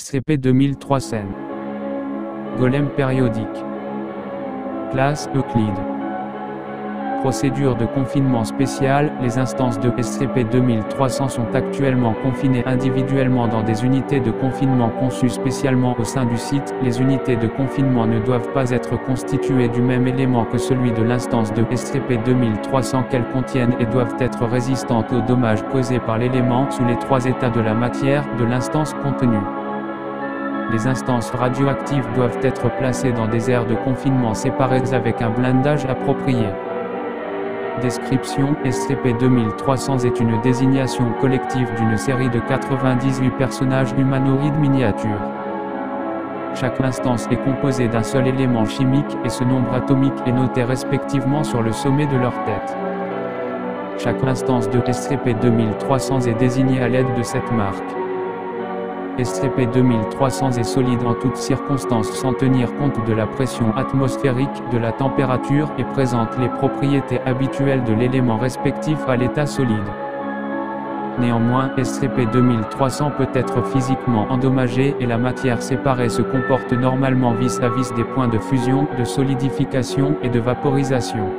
SCP-2003 Golem périodique. Classe Euclide. Procédure de confinement spéciale. Les instances de SCP-2300 sont actuellement confinées individuellement dans des unités de confinement conçues spécialement au sein du site. Les unités de confinement ne doivent pas être constituées du même élément que celui de l'instance de SCP-2300 qu'elles contiennent et doivent être résistantes aux dommages causés par l'élément sous les trois états de la matière de l'instance contenue. Les instances radioactives doivent être placées dans des aires de confinement séparées avec un blindage approprié. Description: SCP-2300 est une désignation collective d'une série de 98 personnages humanoïdes miniatures. Chaque instance est composée d'un seul élément chimique, et ce nombre atomique est noté respectivement sur le sommet de leur tête. Chaque instance de SCP-2300 est désignée à l'aide de cette marque. SCP-2300 est solide en toutes circonstances sans tenir compte de la pression atmosphérique, de la température, et présente les propriétés habituelles de l'élément respectif à l'état solide. Néanmoins, SCP-2300 peut être physiquement endommagé et la matière séparée se comporte normalement vis-à-vis des points de fusion, de solidification et de vaporisation.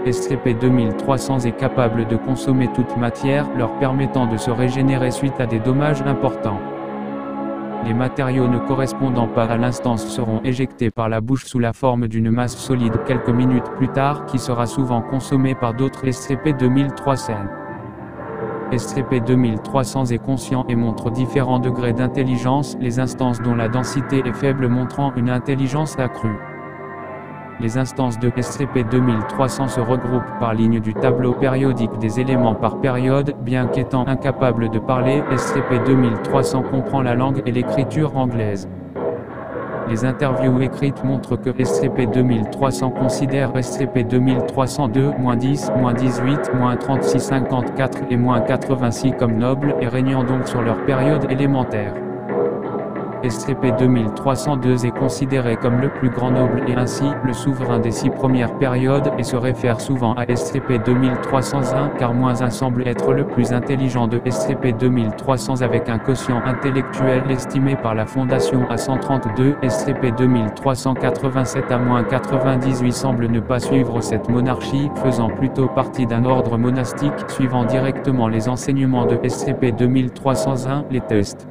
SCP-2300 est capable de consommer toute matière, leur permettant de se régénérer suite à des dommages importants. Les matériaux ne correspondant pas à l'instance seront éjectés par la bouche sous la forme d'une masse solide quelques minutes plus tard, qui sera souvent consommée par d'autres SCP-2300. SCP-2300 est conscient et montre différents degrés d'intelligence, les instances dont la densité est faible montrant une intelligence accrue. Les instances de SCP-2300 se regroupent par ligne du tableau périodique des éléments par période, bien qu'étant incapable de parler, SCP-2300 comprend la langue et l'écriture anglaise. Les interviews écrites montrent que SCP-2300 considère SCP-2302-10, -18, -3654 et -86 comme nobles et régnant donc sur leur période élémentaire. SCP-2302 est considéré comme le plus grand noble et ainsi, le souverain des 6 premières périodes et se réfère souvent à SCP-2301 car -1 semble être le plus intelligent de SCP-2300 avec un quotient intellectuel estimé par la Fondation à 132. SCP-2387 à -98 semble ne pas suivre cette monarchie, faisant plutôt partie d'un ordre monastique suivant directement les enseignements de SCP-2301. Les tests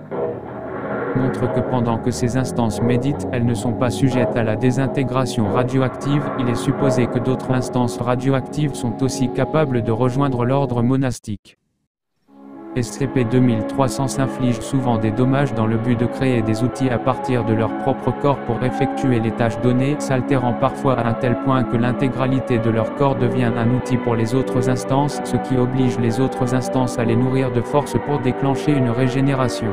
montre que pendant que ces instances méditent, elles ne sont pas sujettes à la désintégration radioactive. Il est supposé que d'autres instances radioactives sont aussi capables de rejoindre l'ordre monastique. SCP-2300 s'inflige souvent des dommages dans le but de créer des outils à partir de leur propre corps pour effectuer les tâches données, s'altérant parfois à un tel point que l'intégralité de leur corps devient un outil pour les autres instances, ce qui oblige les autres instances à les nourrir de force pour déclencher une régénération.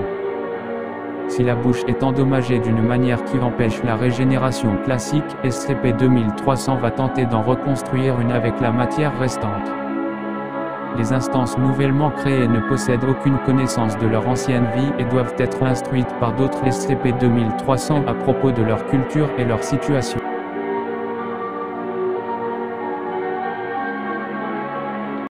Si la bouche est endommagée d'une manière qui empêche la régénération classique, SCP-2300 va tenter d'en reconstruire une avec la matière restante. Les instances nouvellement créées ne possèdent aucune connaissance de leur ancienne vie et doivent être instruites par d'autres SCP-2300 à propos de leur culture et leur situation.